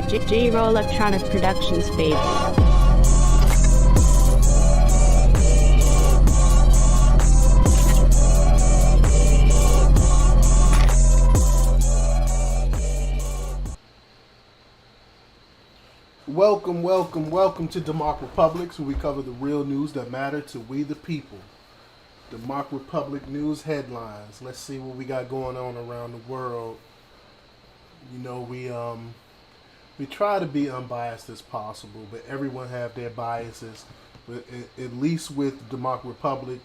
G-Roll Electronic Productions, baby. Welcome to DEMOCREPUBLIX, where we cover the real news that matter to we the people. DEMOCREPUBLIX News headlines. Let's see what we got going on around the world. You know, we try to be unbiased as possible, but everyone have their biases. But at least with DEMOCREPUBLIX,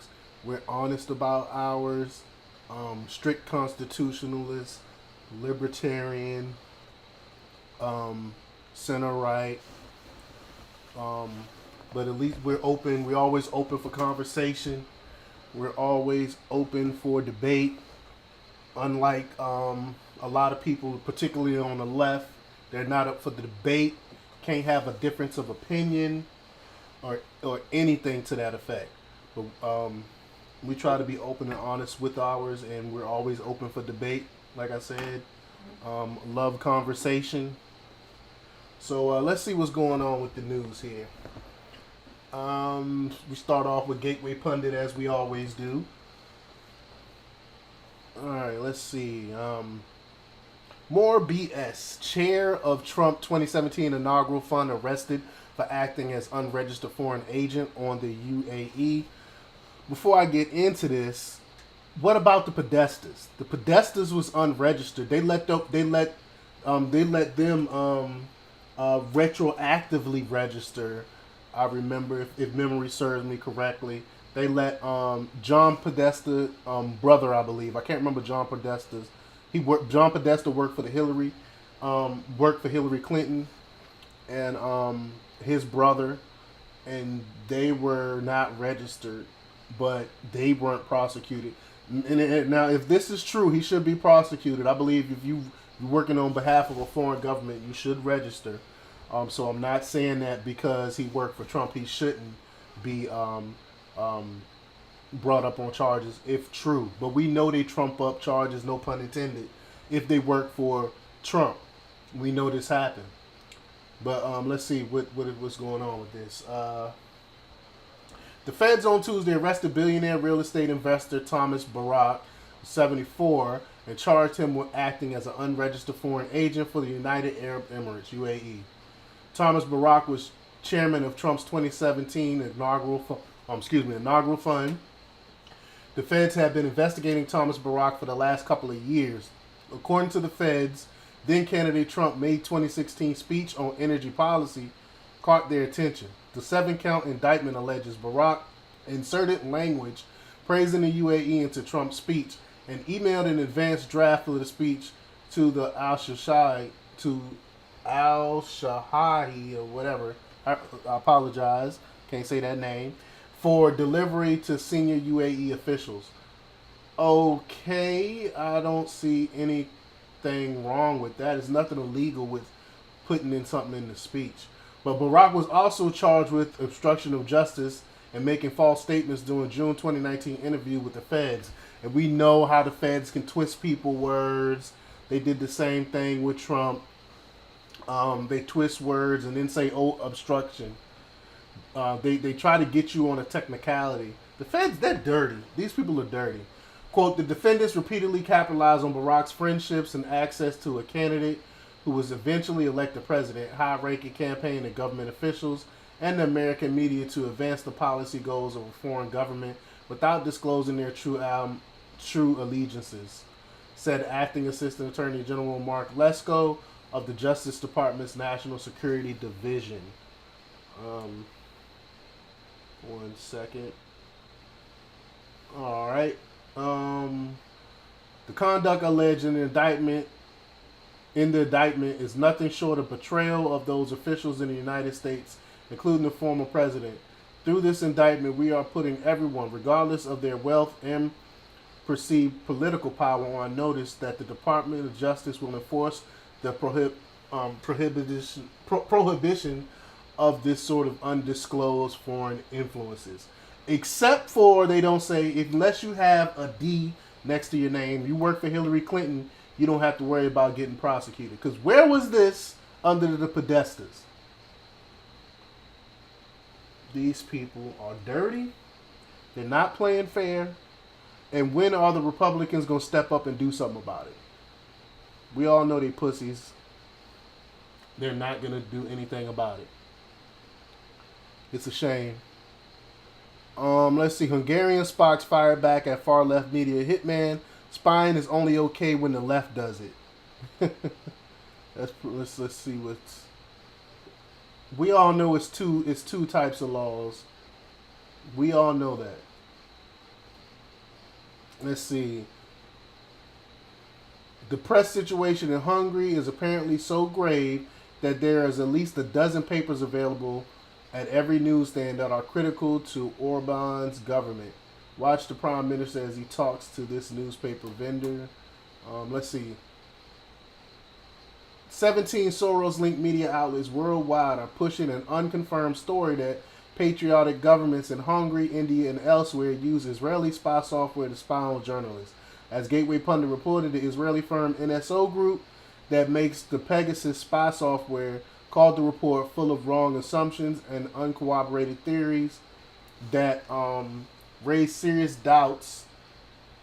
we're honest about ours. Strict constitutionalist, libertarian, center right. But at least we're open. We're always open for conversation. We're always open for debate. Unlike a lot of people, particularly on the left, they're not up for the debate. Can't have a difference of opinion or anything to that effect. But we try to be open and honest with ours, and we're always open for debate. Like I said, love conversation. So let's see what's going on with the news here. We start off with Gateway Pundit as we always do. Alright, let's see. More BS. Chair of Trump 2017 inaugural fund arrested for acting as unregistered foreign agent on the UAE. Before I get into this, what about the Podestas? The Podestas was unregistered. They let them retroactively register. I remember, if memory serves me correctly, they let John Podesta, brother, I believe. I can't remember John Podesta's. John Podesta worked for Hillary Clinton, and his brother, and they were not registered, but they weren't prosecuted. And now, if this is true, he should be prosecuted. I believe if you're working on behalf of a foreign government, you should register. So I'm not saying that because he worked for Trump, he shouldn't be brought up on charges, if true. But we know they trump up charges, no pun intended, if they work for Trump. We know this happened. But let's see what's going on with this. The feds on Tuesday arrested billionaire real estate investor Thomas Barak, 74, and charged him with acting as an unregistered foreign agent for the United Arab Emirates, UAE. Thomas Barak was chairman of Trump's 2017 inaugural fund. The feds have been investigating Thomas Barak for the last couple of years. According to the feds, then candidate Trump's May 2016 speech on energy policy caught their attention. The 7-count indictment alleges Barak inserted language praising the UAE into Trump's speech and emailed an advanced draft of the speech to the Al-Shahahi or whatever, I apologize, can't say that name, for delivery to senior UAE officials. Okay, I don't see anything wrong with that. There's nothing illegal with putting in something in the speech. But Barak was also charged with obstruction of justice and making false statements during June 2019 interview with the feds. And we know how the feds can twist people's words. They did the same thing with Trump. They twist words and then say, oh, obstruction. They try to get you on a technicality. The feds, they're dirty. These people are dirty. Quote, the defendants repeatedly capitalized on Barak's friendships and access to a candidate who was eventually elected president, high-ranking campaign and government officials, and the American media to advance the policy goals of a foreign government without disclosing their true allegiances, said Acting Assistant Attorney General Mark Lesko of the Justice Department's National Security Division. One second. All right. The conduct alleged in the indictment is nothing short of betrayal of those officials in the United States, including the former president. Through this indictment, we are putting everyone, regardless of their wealth and perceived political power, on notice that the Department of Justice will enforce the prohibition of this sort of undisclosed foreign influences. Except for, they don't say, unless you have a D next to your name, you work for Hillary Clinton, you don't have to worry about getting prosecuted. Because where was this under the pedestals. These people are dirty. They're not playing fair. And when are the Republicans going to step up and do something about it? We all know they pussies. They're not going to do anything about it. It's a shame. Let's see. Hungarian Spock's fired back at far left media hitman. Spying is only okay when the left does it. Let's see what's. We all know it's two types of laws. We all know that. Let's see. The press situation in Hungary is apparently so grave that there is at least a dozen papers available at every newsstand that are critical to Orban's government. Watch the Prime Minister as he talks to this newspaper vendor. Let's see. 17 Soros-linked media outlets worldwide are pushing an unconfirmed story that patriotic governments in Hungary, India, and elsewhere use Israeli spy software to spy on journalists. As Gateway Pundit reported, the Israeli firm NSO Group that makes the Pegasus spy software called the report full of wrong assumptions and uncorroborated theories that raise serious doubts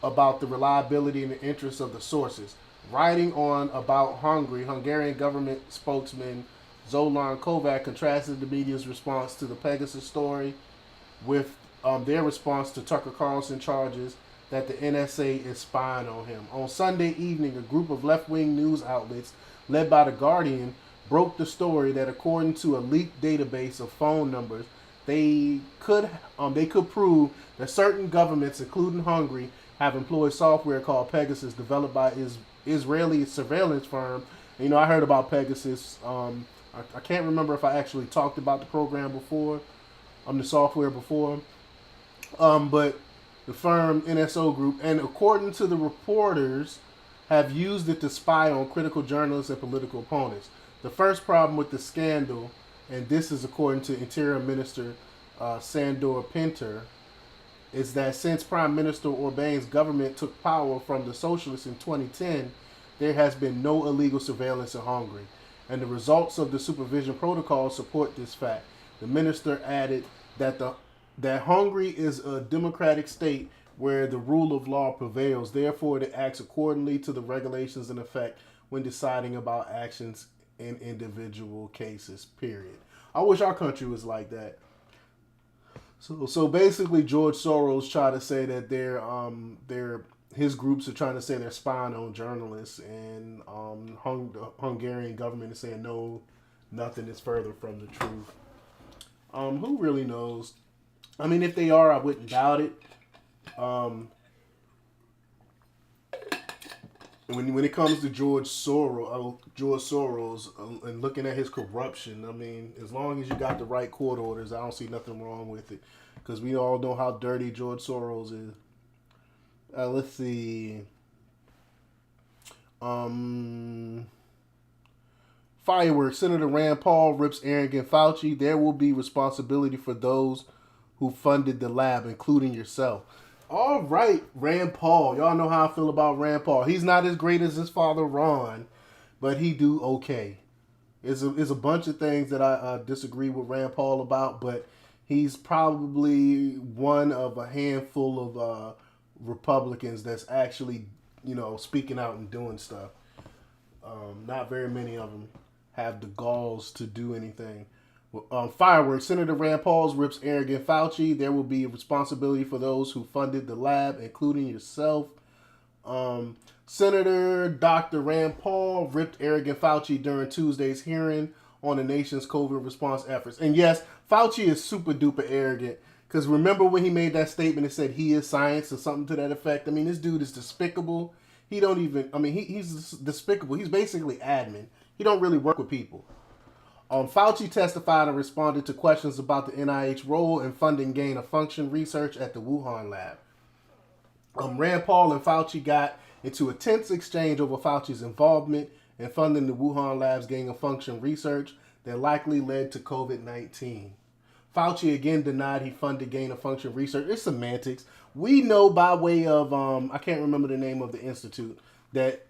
about the reliability and the interests of the sources. Writing on About Hungary, Hungarian government spokesman Zolan Kovac contrasted the media's response to the Pegasus story with their response to Tucker Carlson charges that the NSA is spying on him. On Sunday evening, a group of left-wing news outlets led by The Guardian broke the story that according to a leaked database of phone numbers, they could prove that certain governments, including Hungary, have employed software called Pegasus developed by Israeli surveillance firm. You know, I heard about Pegasus. I can't remember if I actually talked about the program before, the software before. But the firm NSO Group, and according to the reporters, have used it to spy on critical journalists and political opponents. The first problem with the scandal, and this is according to Interior Minister Sandor Pinter, is that since Prime Minister Orban's government took power from the socialists in 2010, there has been no illegal surveillance in Hungary. And the results of the supervision protocol support this fact. The minister added that Hungary is a democratic state where the rule of law prevails. Therefore, it acts accordingly to the regulations in effect when deciding about actions in individual cases, period. I wish our country was like that. So basically, George Soros tried to say that his groups are trying to say they're spying on journalists, and the Hungarian government is saying no, nothing is further from the truth. Who really knows? I mean, if they are, I wouldn't doubt it. When it comes to George Soros and looking at his corruption, I mean, as long as you got the right court orders, I don't see nothing wrong with it. Because we all know how dirty George Soros is. Let's see. Fireworks. Senator Rand Paul rips arrogant Fauci. There will be responsibility for those who funded the lab, including yourself. All right, Rand Paul. Y'all know how I feel about Rand Paul. He's not as great as his father Ron, but he do okay. There's a bunch of things that I disagree with Rand Paul about, but he's probably one of a handful of Republicans that's actually, speaking out and doing stuff. Not very many of them have the galls to do anything. Fireworks. Senator Rand Paul rips arrogant Fauci. There will be a responsibility for those who funded the lab, including yourself. Senator Dr. Rand Paul ripped arrogant Fauci during Tuesday's hearing on the nation's COVID response efforts. And yes, Fauci is super duper arrogant. Because remember when he made that statement and said he is science or something to that effect? I mean, this dude is despicable. He don't even, he's despicable. He's basically admin. He don't really work with people. Fauci testified and responded to questions about the NIH role in funding gain-of-function research at the Wuhan lab. Rand Paul and Fauci got into a tense exchange over Fauci's involvement in funding the Wuhan lab's gain-of-function research that likely led to COVID-19. Fauci again denied he funded gain-of-function research. It's semantics. We know by way of, I can't remember the name of the institute, that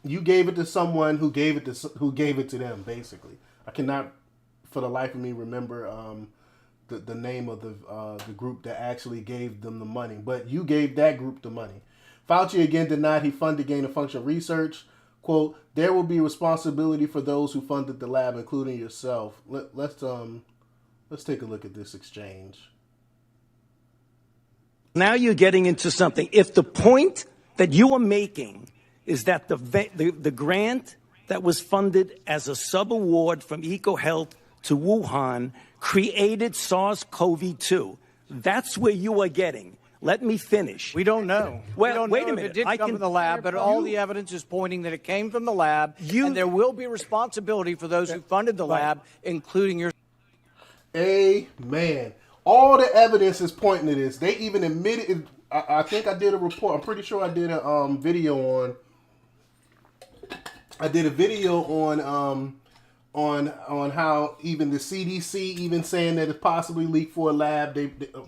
You gave it to someone who gave it to them. Basically, I cannot, for the life of me, remember the name of the group that actually gave them the money. But you gave that group the money. Fauci again denied he funded gain-of-function research. Quote, there will be responsibility for those who funded the lab, including yourself. Let's take a look at this exchange. Now you're getting into something. If the point that you are making is that the grant that was funded as a sub-award from EcoHealth to Wuhan created SARS-CoV-2, that's where you are getting. Let me finish. We don't know. Well, we don't wait know a minute. If it did come from the lab, but all the evidence is pointing that it came from the lab, and there will be responsibility for those who funded the lab, including your. Amen. All the evidence is pointing to this. They even admitted it. I think I did a report. I'm pretty sure I did a video on. I did a video on how even the CDC even saying that it possibly leaked for a lab.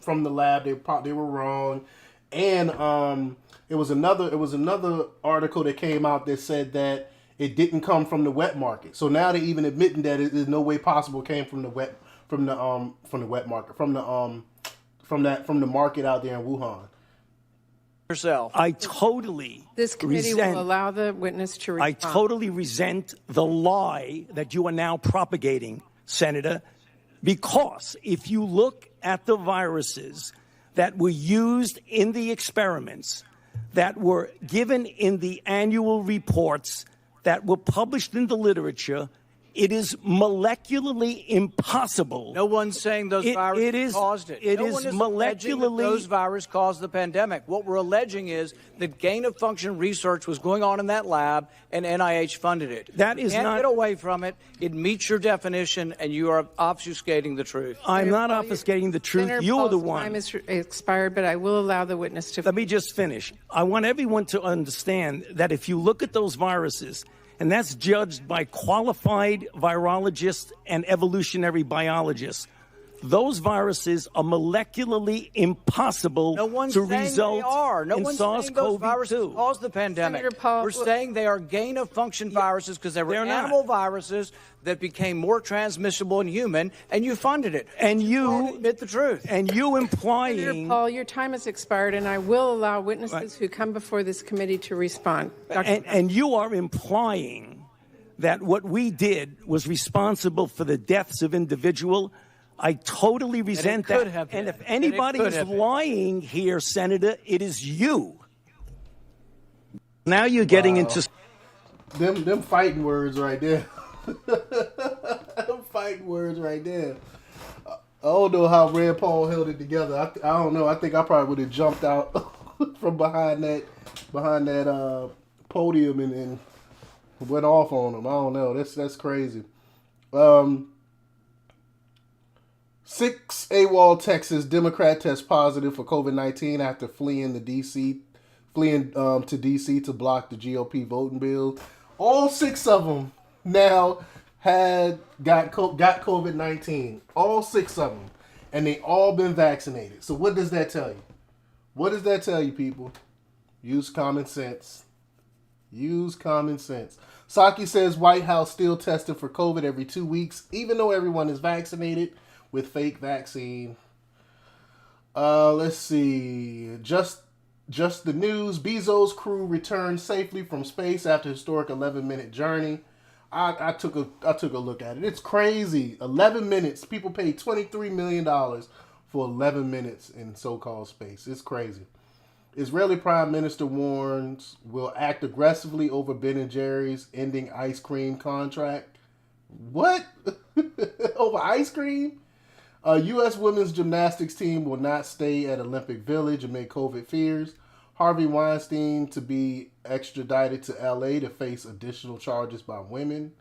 From the lab they were wrong, and it was another article that came out that said that it didn't come from the wet market. So now they're even admitting that it is no way possible it came from the wet market from the market out there in Wuhan. Yourself. I totally This committee will allow the witness to respond. I totally resent the lie that you are now propagating, Senator, because if you look at the viruses that were used in the experiments, that were given in the annual reports, that were published in the literature, it is molecularly impossible. No one's saying those viruses caused it. It no is one is molecularly. That those viruses caused the pandemic. What we're alleging is that gain-of-function research was going on in that lab, and NIH funded it. That is can't not. Get away from it. It meets your definition, and you are obfuscating the truth. I'm not obfuscating the truth. Senator You're the Paul's one. time is expired, but I will allow the witness to. Let me just finish. I want everyone to understand that if you look at those viruses, and that's judged by qualified virologists and evolutionary biologists, those viruses are molecularly impossible to result in SARS-CoV-2. Those viruses caused the pandemic. Senator Paul, we're saying they are gain-of-function viruses because they were animal viruses that became more transmissible in human, and you funded it. And you admit the truth. And you implying. Senator Paul, your time has expired, and I will allow witnesses who come before this committee to respond. And you are implying that what we did was responsible for the deaths of individual. I totally resent that. And if anybody is lying here, Senator, it is you. Now you're getting into them fighting words right there. Them fighting words right there. I don't know how Red Paul held it together. I don't know. I think I probably would have jumped out from behind that podium and went off on him. I don't know. That's crazy. 6 AWOL Texas Democrat test positive for COVID-19 after fleeing to DC to block the GOP voting bill. All 6 of them now got COVID-19. All 6 of them, and they all been vaccinated. So what does that tell you? What does that tell you, people? Use common sense. Use common sense. Psaki says White House still testing for COVID every 2 weeks, even though everyone is vaccinated with fake vaccine. Let's see. Just the news. Bezos' crew returned safely from space after historic 11-minute journey. I took a look at it. It's crazy. 11 minutes. People paid $23 million for 11 minutes in so-called space. It's crazy. Israeli Prime Minister warns will act aggressively over Ben & Jerry's ending ice cream contract. What? Over ice cream? U.S. women's gymnastics team will not stay at Olympic Village amid COVID fears. Harvey Weinstein to be extradited to L.A. to face additional charges by women.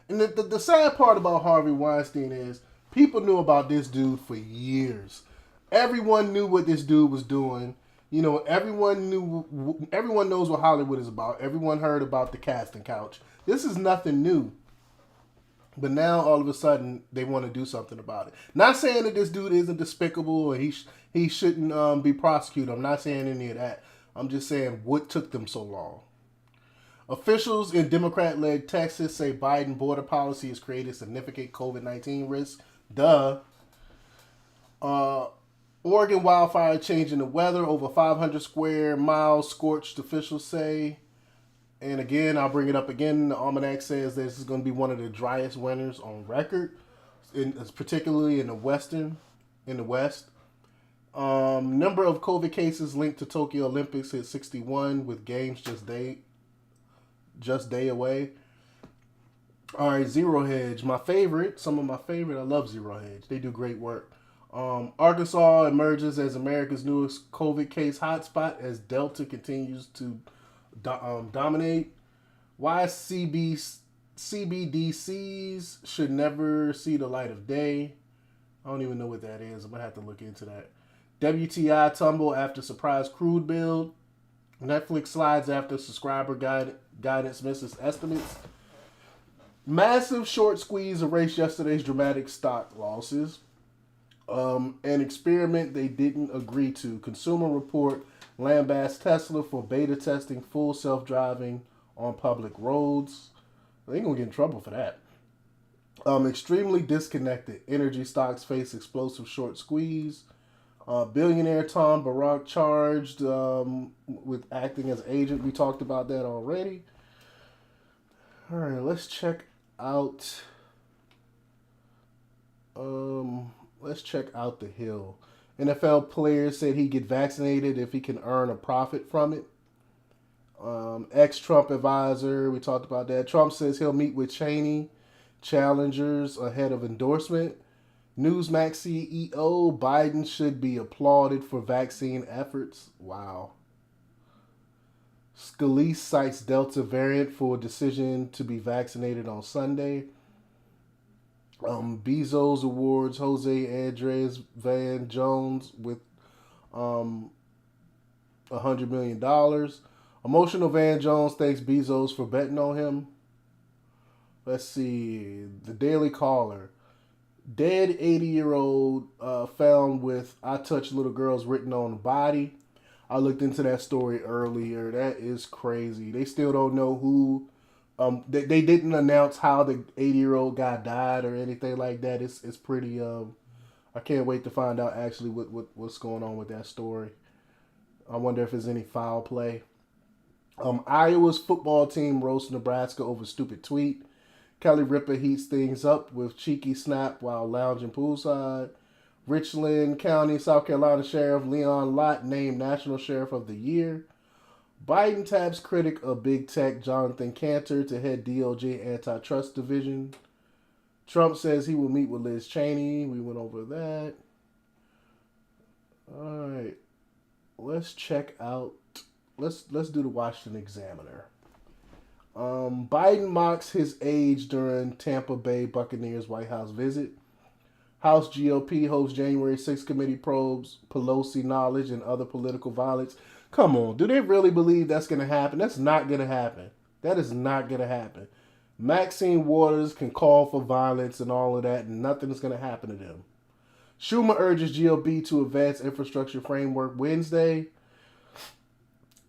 And the sad part about Harvey Weinstein is people knew about this dude for years. Everyone knew what this dude was doing. You know, everyone knows what Hollywood is about. Everyone heard about the casting couch. This is nothing new. But now, all of a sudden, they want to do something about it. Not saying that this dude isn't despicable or he shouldn't be prosecuted. I'm not saying any of that. I'm just saying what took them so long. Officials in Democrat-led Texas say Biden border policy has created significant COVID-19 risks. Duh. Oregon wildfire changing the weather. Over 500 square miles scorched, officials say. And again, I'll bring it up again. The almanac says this is going to be one of the driest winters on record, particularly in the West. Number of COVID cases linked to Tokyo Olympics hit 61, with games just day away. All right, Zero Hedge, my favorite. Some of my favorite. I love Zero Hedge. They do great work. Arkansas emerges as America's newest COVID case hotspot as Delta continues to dominate. Why CBDCs should never see the light of day. I don't even know what that is. I'm going to have to look into that. WTI tumble after surprise crude build. Netflix slides after subscriber guidance misses estimates. Massive short squeeze erased yesterday's dramatic stock losses. An experiment they didn't agree to. Consumer Report lambasts Tesla for beta testing full self-driving on public roads. They ain't gonna get in trouble for that. Extremely disconnected. Energy stocks face explosive short squeeze. Billionaire Tom Barack charged with acting as agent. We talked about that already. All right, let's check out. Let's check out the Hill. NFL players said he'd get vaccinated if he can earn a profit from it. Ex-Trump advisor, we talked about that. Trump says he'll meet with Cheney challengers ahead of endorsement. Newsmax CEO, Biden should be applauded for vaccine efforts. Wow. Scalise cites Delta variant for decision to be vaccinated on Sunday. Bezos awards Jose Andres Van Jones with $100 million. Emotional Van Jones thanks Bezos for betting on him. Let's see. The Daily Caller. Dead 80-year-old found with "I touch little girls" written on the body. I looked into that story earlier. That is crazy. They still don't know who. They didn't announce how the 80-year-old guy died or anything like that. It's pretty. I can't wait to find out actually what's going on with that story. I wonder if there's any foul play. Iowa's football team roasts Nebraska over stupid tweet. Kelly Ripa heats things up with cheeky snap while lounging poolside. Richland County, South Carolina Sheriff Leon Lott named National Sheriff of the Year. Biden taps critic of big tech Jonathan Cantor to head DOJ antitrust division. Trump says he will meet with Liz Cheney. We went over that. All right. Let's check out. Let's do the Washington Examiner. Biden mocks his age during Tampa Bay Buccaneers White House visit. House GOP hosts January 6th committee probes Pelosi knowledge and other political violence. Come on, do they really believe that's going to happen? That's not going to happen. That is not going to happen. Maxine Waters can call for violence and all of that, and nothing is going to happen to them. Schumer urges GOP to advance infrastructure framework Wednesday.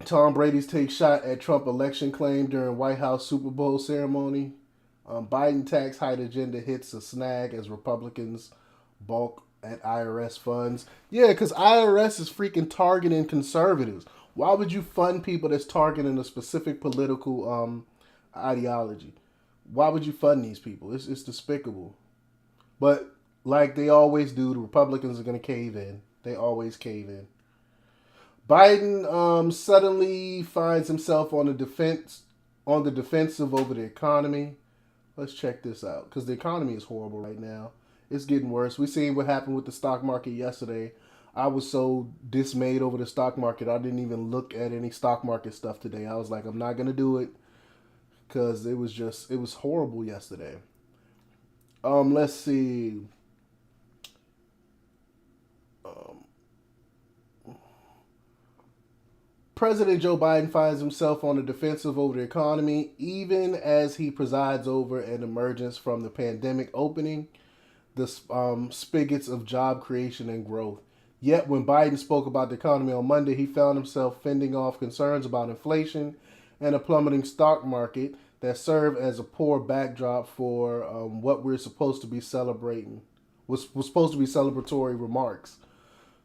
Tom Brady's take shot at Trump election claim during White House Super Bowl ceremony. Biden tax hike agenda hits a snag as Republicans balk at IRS funds. Yeah, because IRS is freaking targeting conservatives. Why would you fund people that's targeting a specific political ideology? Why would you fund these people? It's despicable. But like they always do, the Republicans are going to cave in. They always cave in. Biden suddenly finds himself on the defensive over the economy. Let's check this out, because the economy is horrible right now. It's getting worse. We seen what happened with the stock market yesterday. I was so dismayed over the stock market, I didn't even look at any stock market stuff today. I was like, I'm not going to do it, because it was horrible yesterday. Let's see. President Joe Biden finds himself on the defensive over the economy, even as he presides over an emergence from the pandemic opening the spigots of job creation and growth. Yet when Biden spoke about the economy on Monday, he found himself fending off concerns about inflation and a plummeting stock market that serve as a poor backdrop for what we're supposed to be celebrating. Was supposed to be celebratory remarks.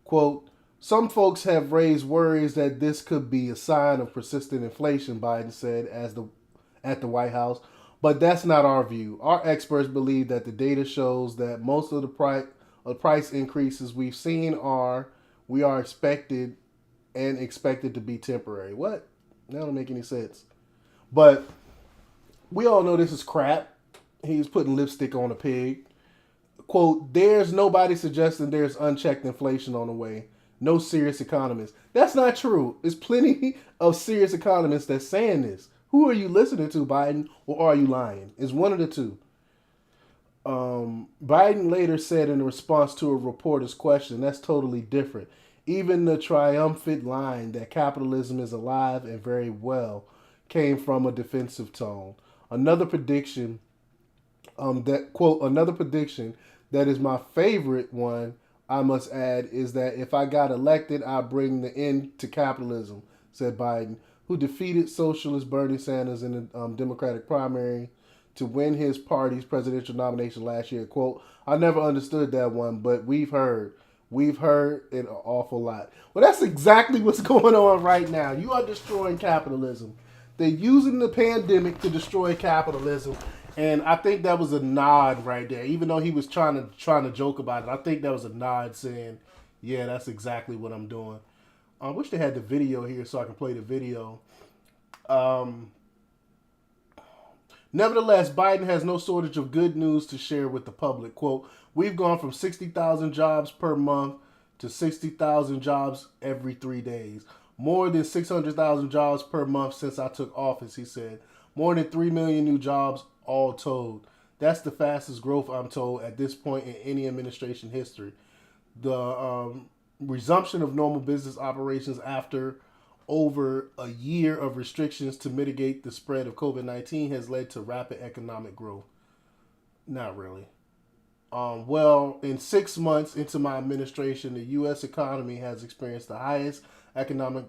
Quote, some folks have raised worries that this could be a sign of persistent inflation, Biden said at the White House. But that's not our view. Our experts believe that the data shows that most of the price increases we've seen are expected to be temporary. What? That don't make any sense. But we all know this is crap. He's putting lipstick on a pig. Quote, there's nobody suggesting there's unchecked inflation on the way. No serious economists. That's not true. There's plenty of serious economists that's saying this. Who are you listening to, Biden, or are you lying? It's one of the two. Biden later said in response to a reporter's question, that's totally different. Even the triumphant line that capitalism is alive and very well came from a defensive tone. Another prediction that is my favorite one, I must add, is that if I got elected, I'd bring the end to capitalism, said Biden, who defeated socialist Bernie Sanders in the Democratic primary to win his party's presidential nomination last year. Quote, I never understood that one, but we've heard it an awful lot. Well, that's exactly what's going on right now. You are destroying capitalism. They're using the pandemic to destroy capitalism. And I think that was a nod right there. Even though he was trying to joke about it, I think that was a nod saying, yeah, that's exactly what I'm doing. I wish they had the video here so I can play the video. Nevertheless, Biden has no shortage of good news to share with the public. Quote, we've gone from 60,000 jobs per month to 60,000 jobs every 3 days. More than 600,000 jobs per month since I took office, he said. More than 3 million new jobs all told. That's the fastest growth, I'm told, at this point in any administration history. The resumption of normal business operations after over a year of restrictions to mitigate the spread of COVID-19 has led to rapid economic growth. Not really. Well, in 6 months into my administration, the U.S. economy has experienced the highest economic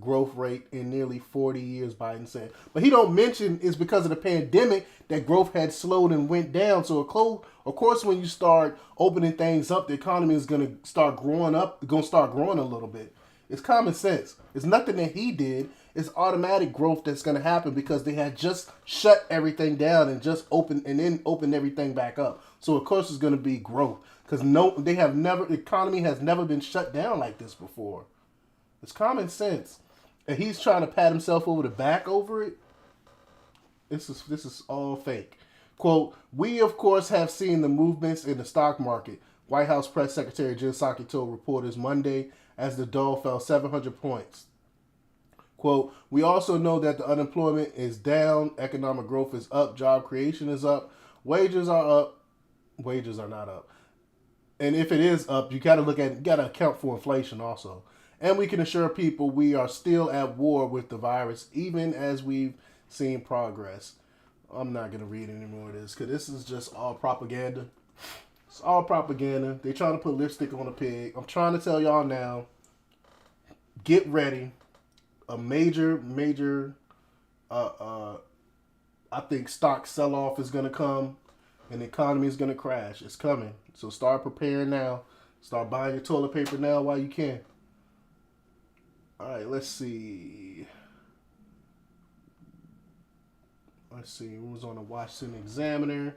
growth rate in nearly 40 years, Biden said. But he don't mention it's because of the pandemic that growth had slowed and went down. So of course, when you start opening things up, the economy is going to start growing a little bit. It's common sense. It's nothing that he did. It's automatic growth that's going to happen because they had just shut everything down and just opened everything back up. So of course it's going to be growth because the economy has never been shut down like this before. It's common sense. And he's trying to pat himself over the back over it. This is all fake. Quote, we of course have seen the movements in the stock market, White House Press Secretary Jen Psaki told reporters Monday as the Dow fell 700 points. Quote, we also know that the unemployment is down, economic growth is up, job creation is up, wages are up, wages are not up. And if it is up, you got to account for inflation also. And we can assure people we are still at war with the virus, even as we've seen progress. I'm not going to read any more of this because this is just all propaganda. It's all propaganda. They're trying to put lipstick on a pig. I'm trying to tell y'all now, get ready. A major, I think stock sell-off is going to come and the economy is going to crash. It's coming. So start preparing now. Start buying your toilet paper now while you can. All right, let's see. Who was on the Washington Examiner?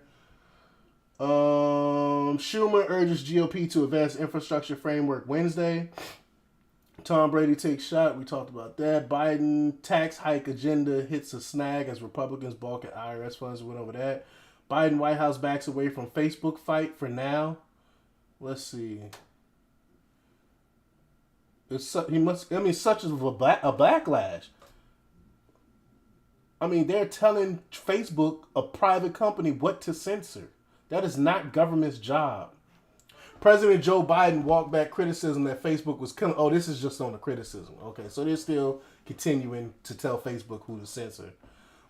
Schumer urges GOP to advance infrastructure framework Wednesday. Tom Brady takes shot. We talked about that. Biden tax hike agenda hits a snag as Republicans balk at IRS funds. We went over that. Biden White House backs away from Facebook fight for now. Let's see. Such of a backlash. I mean, they're telling Facebook, a private company, what to censor. That is not government's job. President Joe Biden walked back criticism that Facebook was killing. Oh, this is just on the criticism. Okay, so they're still continuing to tell Facebook who to censor.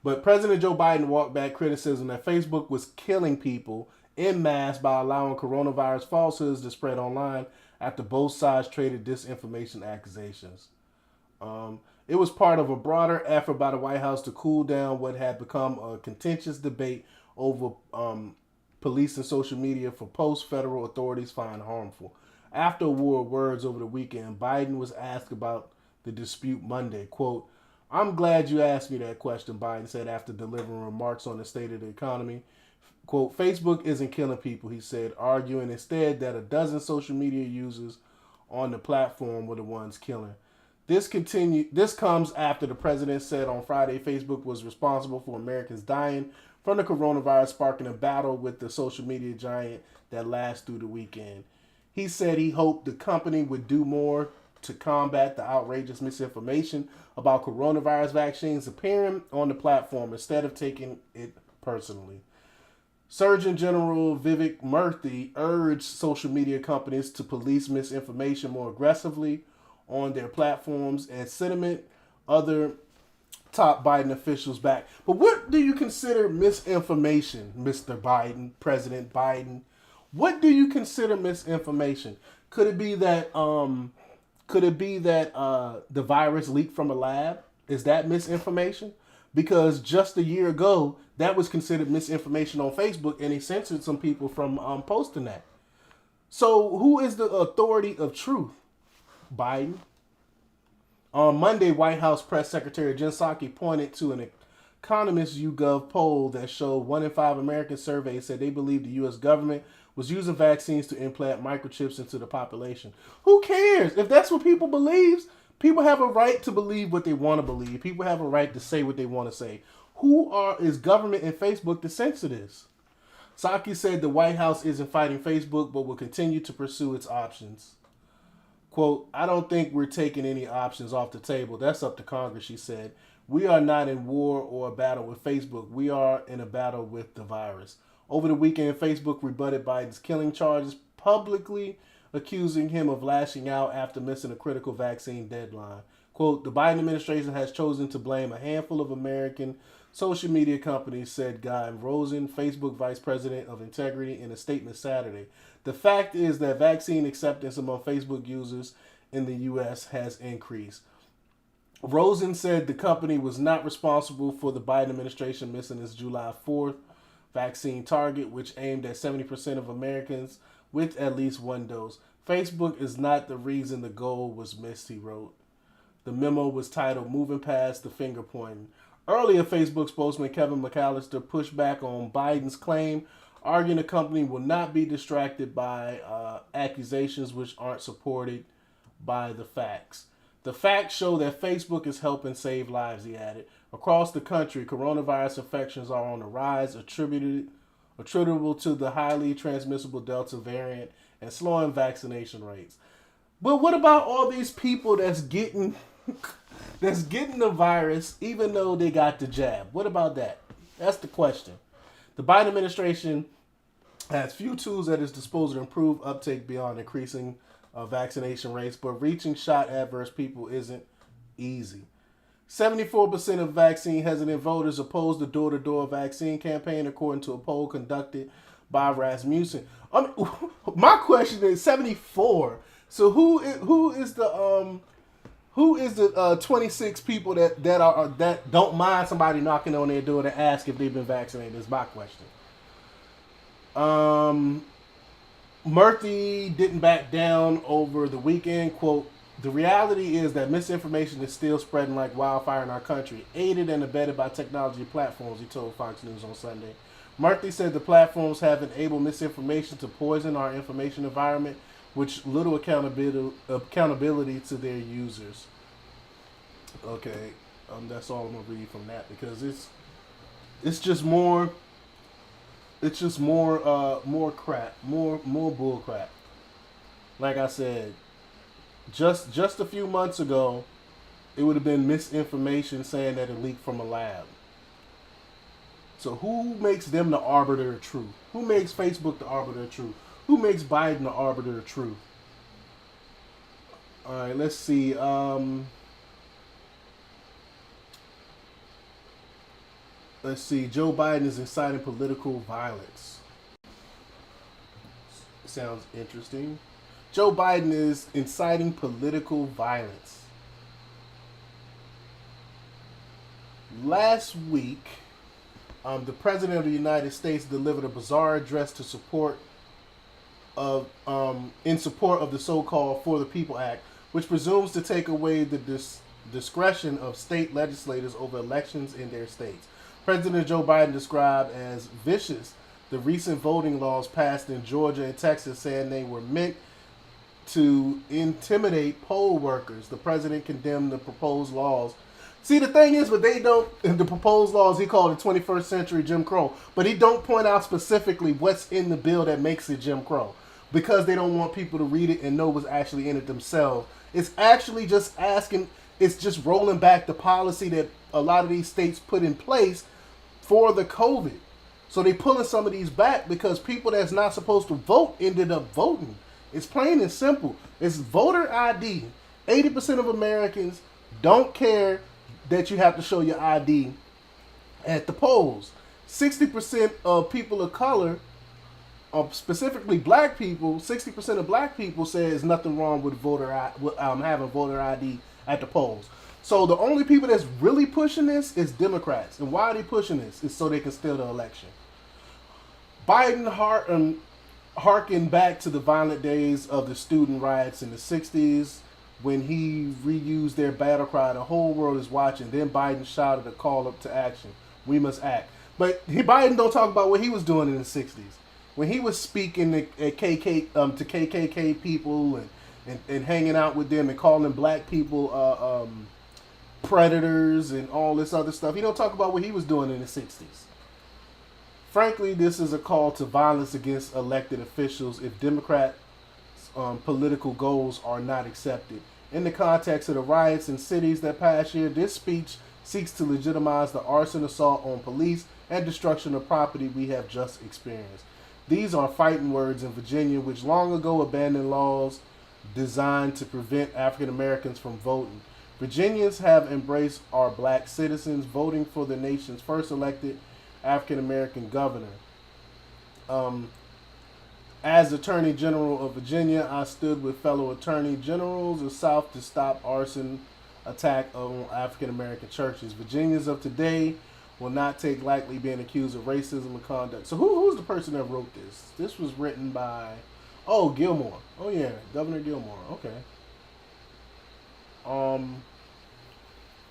But President Joe Biden walked back criticism that Facebook was killing people en masse by allowing coronavirus falsehoods to spread online after both sides traded disinformation accusations. It was part of a broader effort by the White House to cool down what had become a contentious debate over police and social media for posts federal authorities find harmful. After a war of words over the weekend, Biden was asked about the dispute Monday. Quote, "I'm glad you asked me that question," Biden said after delivering remarks on the state of the economy. Quote, "Facebook isn't killing people," he said, arguing instead that a dozen social media users on the platform were the ones killing. This comes after the president said on Friday Facebook was responsible for Americans dying from the coronavirus, sparking a battle with the social media giant that lasts through the weekend. He said he hoped the company would do more to combat the outrageous misinformation about coronavirus vaccines appearing on the platform instead of taking it personally. Surgeon General Vivek Murthy urged social media companies to police misinformation more aggressively on their platforms and sentiment other top Biden officials back. But what do you consider misinformation, Mr. Biden, President Biden? What do you consider misinformation? Could it be that the virus leaked from a lab? Is that misinformation? Because just a year ago, that was considered misinformation on Facebook, and he censored some people from posting that. So who is the authority of truth? Biden. On Monday, White House Press Secretary Jen Psaki pointed to an Economist YouGov poll that showed 1 in 5 Americans surveyed said they believed the U.S. government was using vaccines to implant microchips into the population. Who cares? If that's what people believe, people have a right to believe what they want to believe. People have a right to say what they want to say. Is government and Facebook to censor this? Psaki said the White House isn't fighting Facebook, but will continue to pursue its options. Quote, "I don't think we're taking any options off the table. That's up to Congress," she said. "We are not in war or a battle with Facebook. We are in a battle with the virus." Over the weekend, Facebook rebutted Biden's killing charges, publicly accusing him of lashing out after missing a critical vaccine deadline. Quote, "The Biden administration has chosen to blame a handful of American social media companies," said Guy Rosen, Facebook vice president of integrity, in a statement Saturday. "The fact is that vaccine acceptance among Facebook users in the U.S. has increased." Rosen said the company was not responsible for the Biden administration missing its July 4th vaccine target, which aimed at 70% of Americans with at least one dose. "Facebook is not the reason the goal was missed," he wrote. The memo was titled "Moving Past the Finger Pointing." Earlier, Facebook spokesman Kevin McAllister pushed back on Biden's claim, arguing the company will not be distracted by accusations which aren't supported by the facts. "The facts show that Facebook is helping save lives," he added. "Across the country, coronavirus infections are on the rise, attributable to the highly transmissible Delta variant and slowing vaccination rates." But what about all these people that's getting the virus even though they got the jab? What about that? That's the question. The Biden administration has few tools at its disposal to improve uptake beyond increasing vaccination rates, but reaching shot adverse people isn't easy. 74% of vaccine hesitant voters oppose the door-to-door vaccine campaign, according to a poll conducted by Rasmussen. My question is 74. So who is the 26 people that don't mind somebody knocking on their door to ask if they've been vaccinated? Is my question. Murthy didn't back down over the weekend. Quote, "The reality is that misinformation is still spreading like wildfire in our country, aided and abetted by technology platforms," he told Fox News on Sunday. Murthy said the platforms have enabled misinformation to poison our information environment, with little accountability to their users. Okay, that's all I'm gonna read from that, because it's just more crap, more bull crap. Like I said, just a few months ago, it would have been misinformation saying that it leaked from a lab. So who makes them the arbiter of truth? Who makes Facebook the arbiter of truth? Who makes Biden the arbiter of truth? All right, let's see. Let's see. Joe Biden is inciting political violence. Sounds interesting. Joe Biden is inciting political violence. Last week, the President of the United States delivered a bizarre address to in support of the so-called For the People Act, which presumes to take away the discretion of state legislators over elections in their states. President Joe Biden described as vicious the recent voting laws passed in Georgia and Texas, saying they were meant to intimidate poll workers. The president condemned the proposed laws. See, the thing is, but they don't, the proposed laws, he called it 21st century Jim Crow, but he don't point out specifically what's in the bill that makes it Jim Crow, because they don't want people to read it and know what's actually in it themselves. It's actually just it's just rolling back the policy that a lot of these states put in place for the COVID. So they pulling some of these back because people that's not supposed to vote ended up voting. It's plain and simple. It's voter ID. 80% of Americans don't care that you have to show your ID at the polls. 60% of people of color, specifically black people, 60% of black people say there's nothing wrong with having voter ID at the polls. So the only people that's really pushing this is Democrats. And why are they pushing this? It's so they can steal the election. Biden harkened back to the violent days of the student riots in the 60s when he reused their battle cry, the whole world is watching. Then Biden shouted a call up to action. We must act. But Biden don't talk about what he was doing in the 60s. When he was speaking to KKK people and hanging out with them and calling black people predators and all this other stuff, he don't talk about what he was doing in the 60s. Frankly, this is a call to violence against elected officials if Democrats' political goals are not accepted. In the context of the riots in cities that past year, this speech seeks to legitimize the arson, assault on police, and destruction of property we have just experienced. These are fighting words in Virginia, which long ago abandoned laws designed to prevent African Americans from voting. Virginians have embraced our black citizens, voting for the nation's first elected African American governor. As Attorney General of Virginia, I stood with fellow Attorney Generals of the South to stop arson attack on African American churches. Virginians of today will not take lightly being accused of racism and conduct. So who's the person that wrote this? This was written by, Gilmore. Oh yeah, Governor Gilmore. Okay.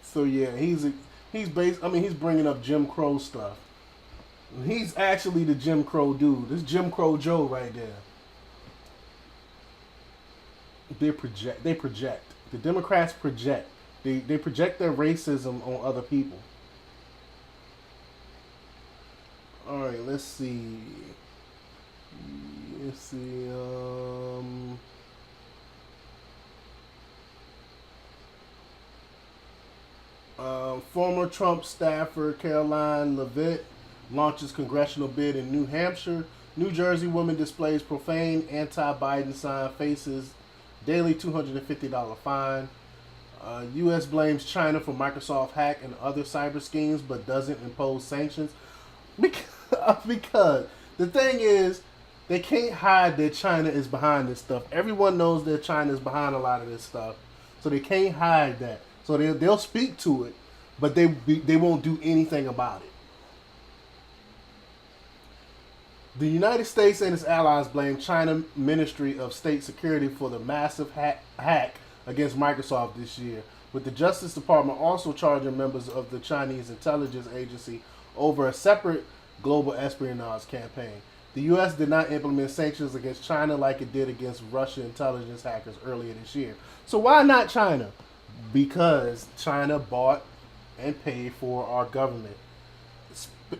So yeah, he's bringing up Jim Crow stuff. He's actually the Jim Crow dude. This Jim Crow Joe right there. They project. The Democrats project. They project their racism on other people. All right, let's see. Former Trump staffer Caroline Leavitt launches congressional bid in New Hampshire. New Jersey woman displays profane anti-Biden sign, faces daily $250 fine. U.S. blames China for Microsoft hack and other cyber schemes, but doesn't impose sanctions. Because the thing is, they can't hide that China is behind this stuff. Everyone knows that China is behind a lot of this stuff, so they can't hide that. So they'll speak to it, but they won't do anything about it. The United States and its allies blame China Ministry of State Security for the massive hack against Microsoft this year, with the Justice Department also charging members of the Chinese intelligence agency over a separate global espionage campaign. The U.S. did not implement sanctions against China like it did against Russian intelligence hackers earlier this year. So why not China? Because China bought and paid for our government,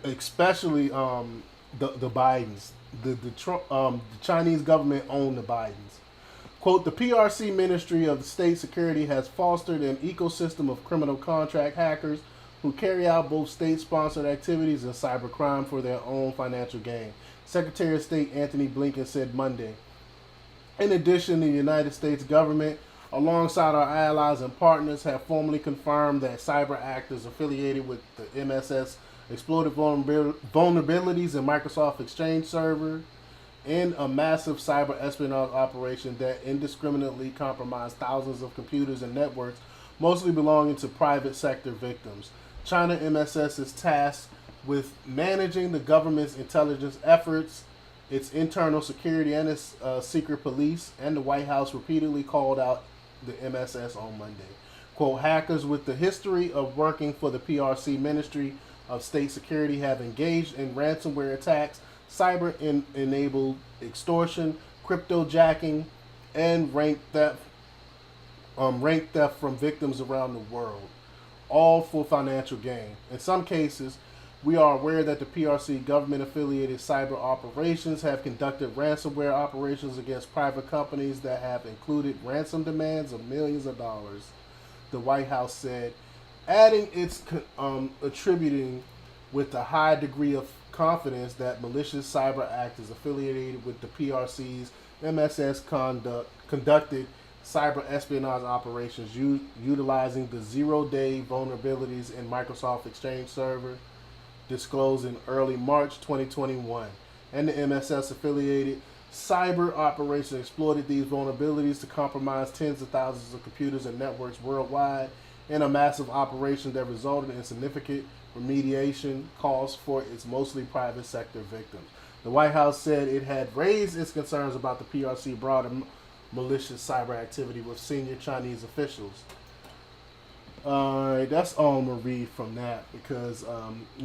especially the Bidens. The Chinese government owned the Bidens. Quote, the PRC Ministry of State Security has fostered an ecosystem of criminal contract hackers who carry out both state-sponsored activities and cybercrime for their own financial gain, Secretary of State Anthony Blinken said Monday. In addition, the United States government, alongside our allies and partners, have formally confirmed that cyber actors affiliated with the MSS exploited vulnerabilities in Microsoft Exchange server in a massive cyber espionage operation that indiscriminately compromised thousands of computers and networks, mostly belonging to private sector victims. China MSS is tasked with managing the government's intelligence efforts, its internal security, and its secret police. And the White House repeatedly called out the MSS on Monday. Quote, hackers with the history of working for the PRC Ministry of State Security have engaged in ransomware attacks, cyber-enabled extortion, cryptojacking, and rank theft from victims around the world, all for financial gain. In some cases, we are aware that the PRC government-affiliated cyber operations have conducted ransomware operations against private companies that have included ransom demands of millions of dollars, the White House said, adding its attributing with a high degree of confidence that malicious cyber act is affiliated with the PRC's MSS conducted cyber espionage operations utilizing the zero-day vulnerabilities in Microsoft Exchange Server disclosed in early March 2021. And the MSS affiliated cyber operations exploited these vulnerabilities to compromise tens of thousands of computers and networks worldwide in a massive operation that resulted in significant remediation costs for its mostly private sector victims. The White House said it had raised its concerns about the PRC broader malicious cyber activity with senior Chinese officials. Alright, that's all I'm going to read from that because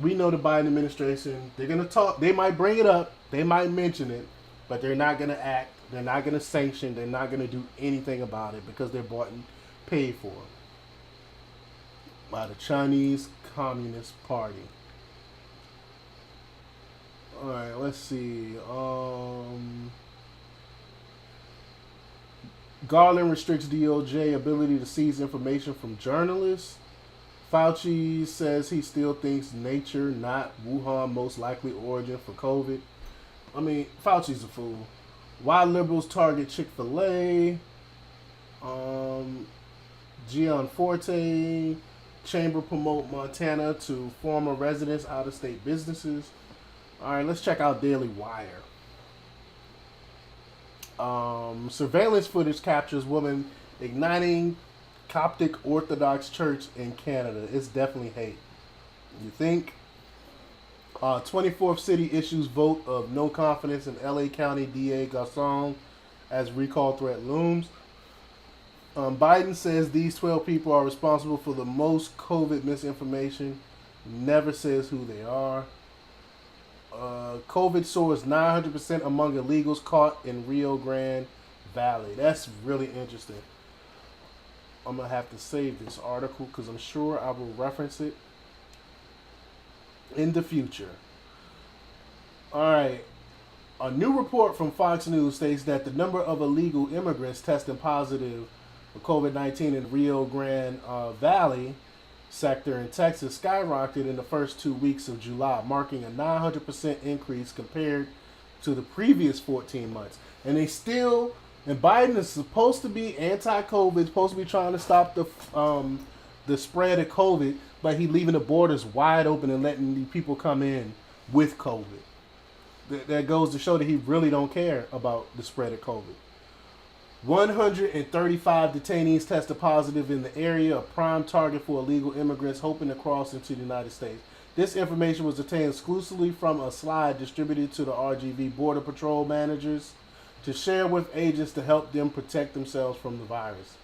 we know the Biden administration, they're going to talk, they might bring it up, they might mention it, but they're not going to act, they're not going to sanction, they're not going to do anything about it because they're bought and paid for by the Chinese Communist Party. Alright, let's see. Garland restricts DOJ ability to seize information from journalists. Fauci says he still thinks nature, not Wuhan, most likely origin for COVID. I mean, Fauci's a fool. Why liberals target Chick-fil-A? Gianforte. Chamber promote Montana to former residents, out-of-state businesses. All right, let's check out Daily Wire. Surveillance footage captures woman igniting Coptic Orthodox Church in Canada. It's definitely hate. You think? 24th city issues vote of no confidence in LA County DA Garcon as recall threat looms. Biden says these 12 people are responsible for the most COVID misinformation. Never says who they are. COVID soars 900% among illegals caught in Rio Grande Valley. That's really interesting. I'm going to have to save this article because I'm sure I will reference it in the future. Alright. A new report from Fox News states that the number of illegal immigrants testing positive for COVID-19 in Rio Grande Valley sector in Texas skyrocketed in the first 2 weeks of July, marking a 900% increase compared to the previous 14 months. And Biden is supposed to be anti-COVID, supposed to be trying to stop the spread of COVID, but he's leaving the borders wide open and letting the people come in with COVID. That goes to show that he really don't care about the spread of COVID. 135 detainees tested positive in the area, a prime target for illegal immigrants hoping to cross into the United States. This information was obtained exclusively from a slide distributed to the RGV Border Patrol managers to share with agents to help them protect themselves from the virus.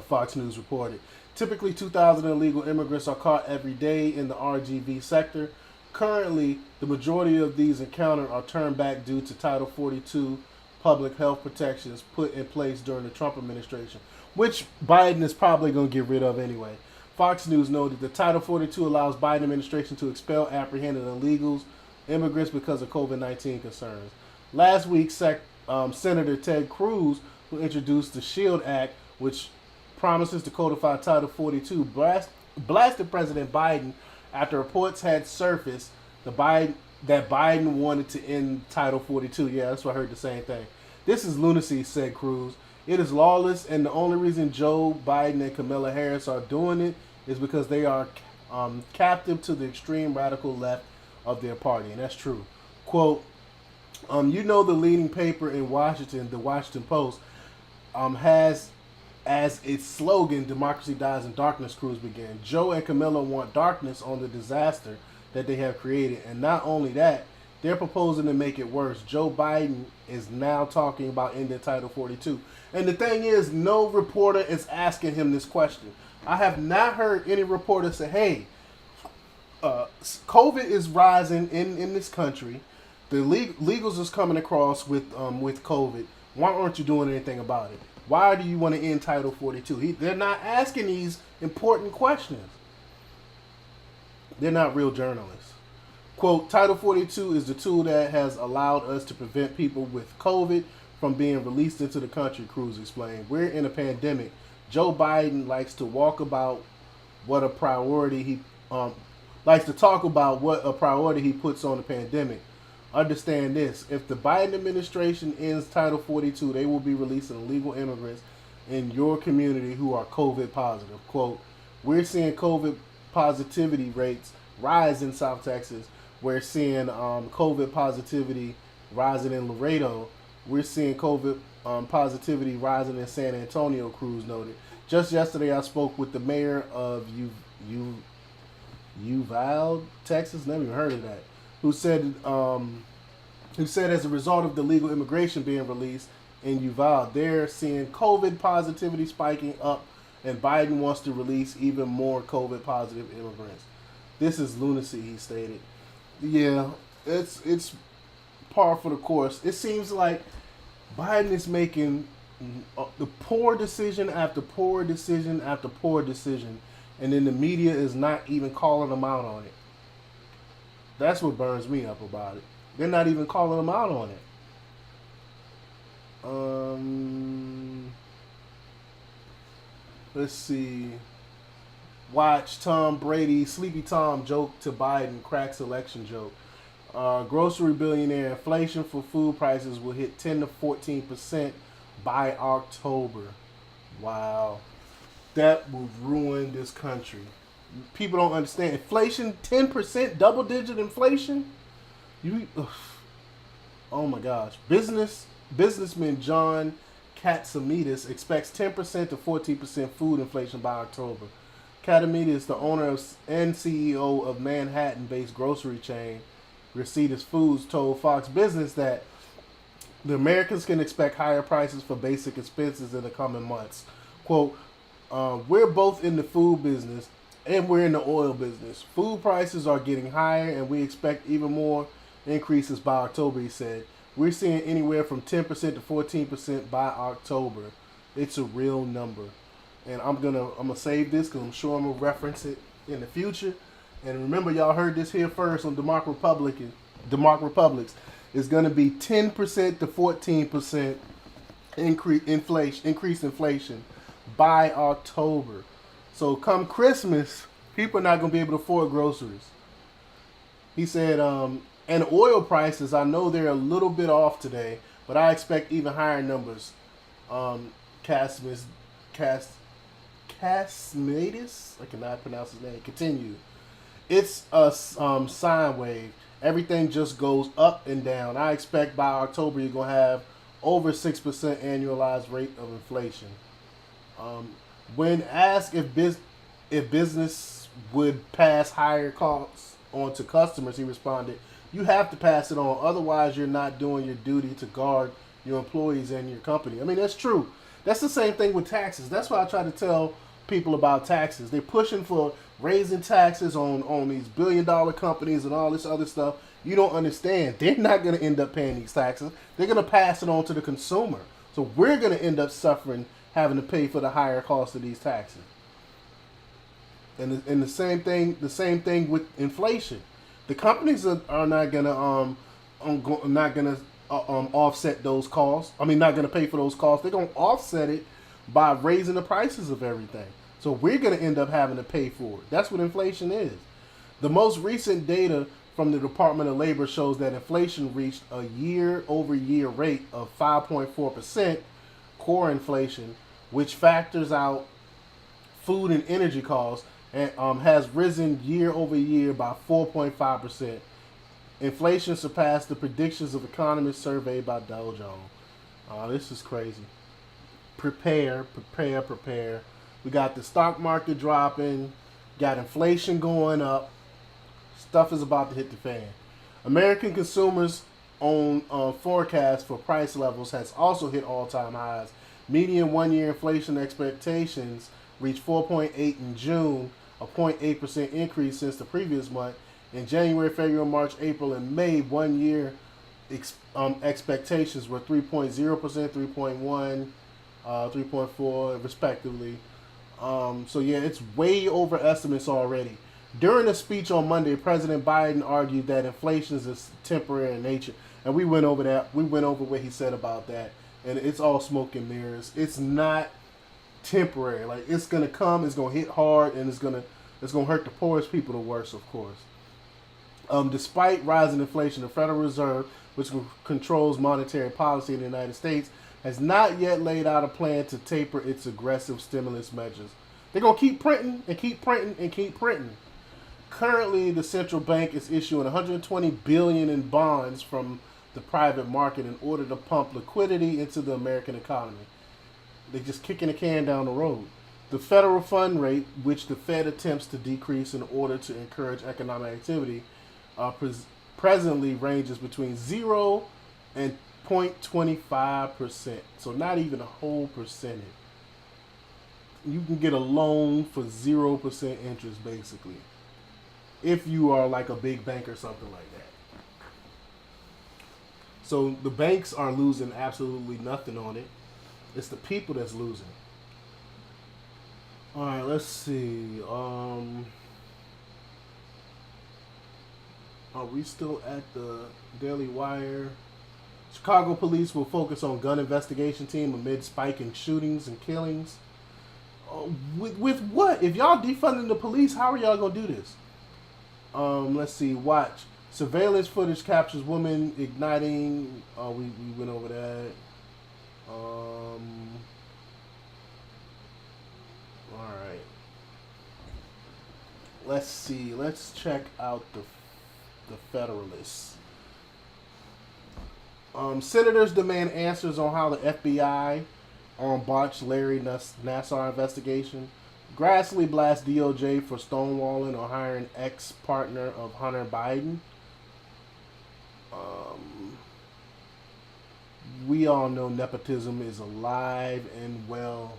Fox News reported. Typically, 2,000 illegal immigrants are caught every day in the RGV sector. Currently, the majority of these encounters are turned back due to Title 42 public health protections put in place during the Trump administration, which Biden is probably going to get rid of anyway. Fox News noted that Title 42 allows Biden administration to expel apprehended illegals, immigrants because of COVID-19 concerns. Last week, Senator Ted Cruz, who introduced the SHIELD Act, which promises to codify Title 42, blasted President Biden after reports had surfaced that Biden wanted to end Title 42. Yeah, that's what I heard the same thing. This is lunacy, said Cruz. It is lawless, and the only reason Joe Biden and Kamala Harris are doing it is because they are captive to the extreme radical left of their party, and that's true. Quote, the leading paper in Washington, the Washington Post, has as its slogan, "Democracy Dies in Darkness" cruise began. Joe and Camilla want darkness on the disaster that they have created. And not only that, they're proposing to make it worse. Joe Biden is now talking about ending Title 42. And the thing is, no reporter is asking him this question. I have not heard any reporter say, hey, COVID is rising in this country. The legals is coming across with COVID. Why aren't you doing anything about it? Why do you want to end Title 42? They're not asking these important questions. They're not real journalists. Quote, Title 42 is the tool that has allowed us to prevent people with COVID from being released into the country, Cruz explained. We're in a pandemic. Joe Biden likes to talk about what a priority he puts on the pandemic. Understand this. If the Biden administration ends Title 42, they will be releasing illegal immigrants in your community who are COVID positive. Quote, we're seeing COVID positivity rates rise in South Texas. We're seeing COVID positivity rising in Laredo. We're seeing COVID positivity rising in San Antonio, Cruz noted. Just yesterday, I spoke with the mayor of Uvalde, Texas. Never even heard of that. Who said as a result of the legal immigration being released in Uvalde, they're seeing COVID positivity spiking up, and Biden wants to release even more COVID positive immigrants. This is lunacy, he stated. Yeah, it's par for the course. It seems like Biden is making the poor decision after poor decision after poor decision, and then the media is not even calling them out on it. That's what burns me up about it. They're not even calling them out on it. Let's see. Watch Tom Brady, Sleepy Tom joke to Biden, cracks election joke. Grocery billionaire, inflation for food prices will hit 10 to 14% by October. Wow. That will ruin this country. People don't understand. Inflation, 10%, double-digit inflation? Oh my gosh. Businessman John Katsimides expects 10% to 14% food inflation by October. Katsimides is the owner and CEO of Manhattan-based grocery chain Recetus Foods told Fox Business that the Americans can expect higher prices for basic expenses in the coming months. Quote, we're both in the food business and we're in the oil business. Food prices are getting higher and we expect even more increases by October, he said. We're seeing anywhere from 10% to 14% by October. It's a real number. And I'm gonna save this because I'm sure I'm gonna reference it in the future. And remember, y'all heard this here first on DEMOCREPUBLIX. It's gonna be 10% to 14% increase inflation by October. So come Christmas, people are not gonna be able to afford groceries. He said, and oil prices, I know they're a little bit off today, but I expect even higher numbers. Katsimides, I cannot pronounce his name. Continue. It's a sine wave. Everything just goes up and down. I expect by October you're going to have over 6% annualized rate of inflation. When asked if business would pass higher costs on to customers, he responded, you have to pass it on. Otherwise, you're not doing your duty to guard your employees and your company. I mean, that's true. That's the same thing with taxes. That's why I try to tell people about taxes. They're pushing for raising taxes on these billion-dollar companies and all this other stuff. You don't understand. They're not going to end up paying these taxes. They're going to pass it on to the consumer. So we're going to end up suffering, having to pay for the higher cost of these taxes. And the same thing with inflation. The companies are not going to offset those costs. I mean, not going to pay for those costs. They're going to offset it by raising the prices of everything. So we're going to end up having to pay for it. That's what inflation is. The most recent data from the Department of Labor shows that inflation reached a year-over-year rate of 5.4%, core inflation, which factors out food and energy costs, and has risen year-over-year by 4.5%. Inflation surpassed the predictions of economists surveyed by Dow Jones. This is crazy. prepare. We got the stock market dropping, got inflation going up. Stuff is about to hit the fan. American consumers' own forecast for price levels has also hit all-time highs. Median one-year inflation expectations reached 4.8 in June, a 0.8% increase since the previous month. In January, February, March, April, and May, one-year expectations were 3.0%, 3.1, 3.4, respectively. So yeah, it's way over estimates already. During a speech on Monday, President Biden argued that inflation is temporary in nature, and we went over that. We went over what he said about that, and it's all smoke and mirrors. It's not temporary. Like, it's gonna come, it's gonna hit hard, and it's gonna hurt the poorest people the worst, of course. Despite rising inflation, the Federal Reserve, which controls monetary policy in the United States, has not yet laid out a plan to taper its aggressive stimulus measures. They're gonna keep printing and keep printing and keep printing. Currently, the central bank is issuing $120 billion in bonds from the private market in order to pump liquidity into the American economy. They're just kicking the can down the road. The federal fund rate, which the Fed attempts to decrease in order to encourage economic activity, presently ranges between 0 and 0.25%. So not even a whole percentage. You can get a loan for 0% interest, basically, if you are like a big bank or something like that. So the banks are losing absolutely nothing on it. It's the people that's losing. All right, let's see. Are we still at the Daily Wire? Chicago police will focus on gun investigation team amid spike in shootings and killings. With what? If y'all defunding the police, how are y'all gonna do this? Let's see. Watch. Surveillance footage captures woman igniting. We went over that. All right. Let's see. Let's check out the Federalists. Senators demand answers on how the FBI botched Larry Nassar investigation. Grassley blasts DOJ for stonewalling or hiring ex-partner of Hunter Biden. We all know nepotism is alive and well.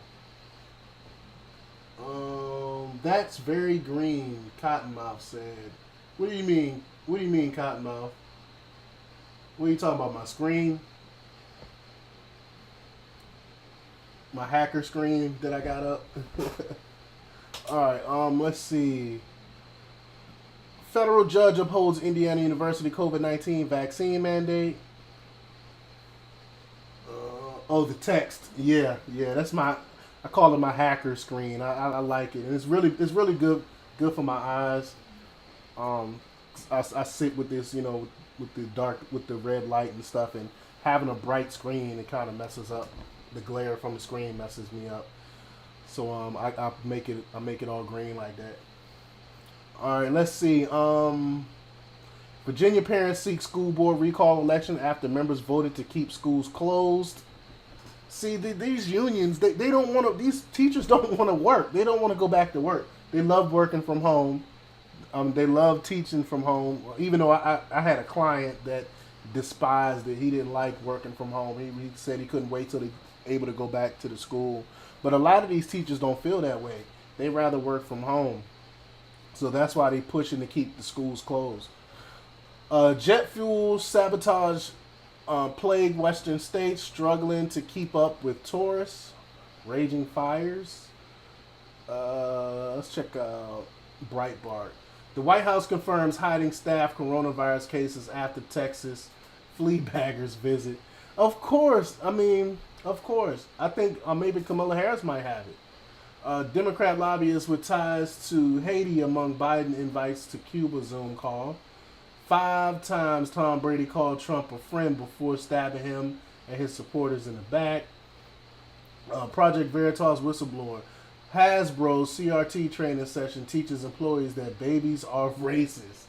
That's very green, Cottonmouth said. What do you mean? What do you mean, Cottonmouth? What are you talking about? My screen? My hacker screen that I got up? Alright, let's see. Federal judge upholds Indiana University COVID-19 vaccine mandate. The text. Yeah, that's I call it my hacker screen. I like it. And it's really good for my eyes. I sit with this, with the red light and stuff, and having a bright screen, it kind of messes up. The glare from the screen messes me up. So I make it all green like that. All right, let's see. Virginia parents seek school board recall election after members voted to keep schools closed. See, these unions, they don't want to. These teachers don't want to work. They don't want to go back to work. They love working from home. They love teaching from home. Even though I had a client that despised it. He didn't like working from home. He said he couldn't wait till he able to go back to the school. But a lot of these teachers don't feel that way. They rather work from home. So that's why they pushing to keep the schools closed. Jet fuel sabotage plague Western states, struggling to keep up with tourists. Raging fires. Let's check out Breitbart. The White House confirms hiding staff coronavirus cases after Texas flea baggers visit. Of course. I think maybe Kamala Harris might have it. Democrat lobbyists with ties to Haiti among Biden invites to Cuba Zoom call. 5 times Tom Brady called Trump a friend before stabbing him and his supporters in the back. Project Veritas whistleblower. Hasbro's CRT training session teaches employees that babies are racist.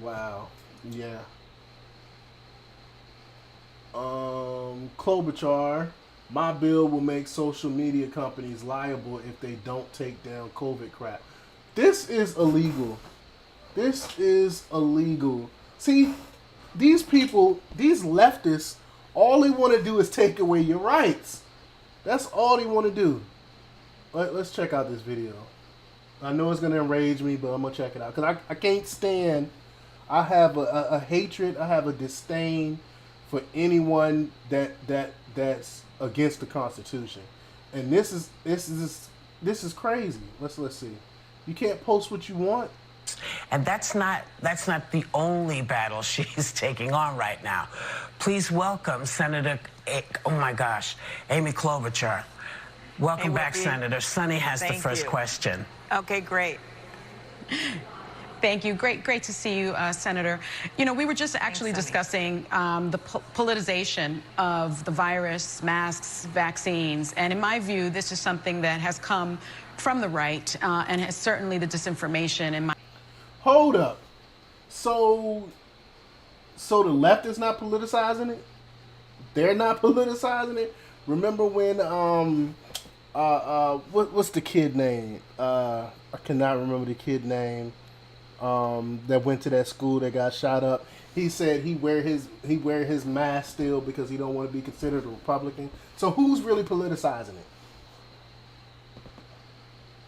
Wow. Yeah. Klobuchar. My bill will make social media companies liable if they don't take down COVID crap. This is illegal. This is illegal. See, these people, these leftists, all they want to do is take away your rights. That's all they want to do. Let's check out this video. I know it's going to enrage me, but I'm going to check it out. Because I can't stand, I have a hatred, I have a disdain for anyone that's against the Constitution. And this is crazy. Let's see. You can't post what you want. And that's not the only battle she's taking on right now. Please welcome Senator, oh my gosh, Amy Klobuchar. Welcome back, Senator. Sonny has the first question. Okay, great. Thank you. Great to see you, Senator. You know, we were just actually discussing the politicization of the virus, masks, vaccines. And in my view, this is something that has come from the right and has certainly the disinformation in my... Hold up. So the left is not politicizing it? They're not politicizing it? Remember when what's the kid name? I cannot remember the kid name that went to that school that got shot up. He said he wear his mask still because he don't want to be considered a Republican. So who's really politicizing it?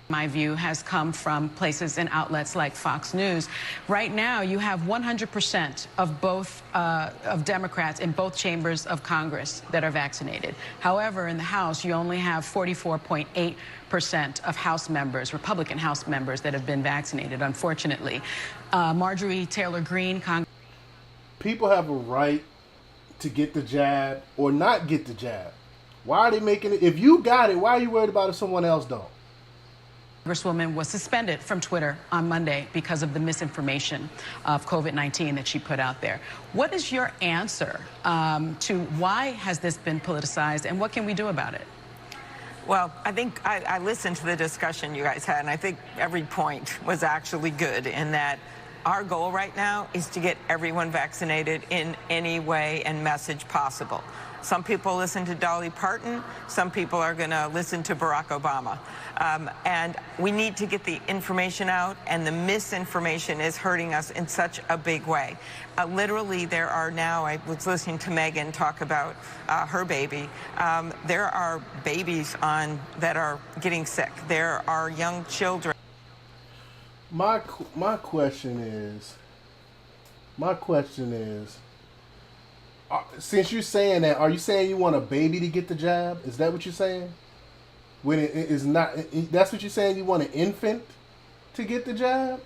My view has come from places and outlets like Fox News. Right now, you have 100% of both of Democrats in both chambers of Congress that are vaccinated. However, in the House, you only have 44.8% of House members, Republican House members, that have been vaccinated, unfortunately. Marjorie Taylor Greene, people have a right to get the jab or not get the jab. Why are they making it? If you got it, why are you worried about if someone else don't? Congresswoman was suspended from Twitter on Monday because of the misinformation of COVID-19 that she put out there. What is your answer to why has this been politicized and what can we do about it? Well, I think I listened to the discussion you guys had, and I think every point was actually good in that our goal right now is to get everyone vaccinated in any way and message possible. Some people listen to Dolly Parton. Some people are going to listen to Barack Obama. And we need to get the information out, and the misinformation is hurting us in such a big way. Literally, there are now, I was listening to Megan talk about her baby. There are babies that are getting sick. There are young children. My question is, since you're saying that, are you saying you want a baby to get the jab? Is that what you're saying? When it is not, that's what you're saying? You want an infant to get the jab?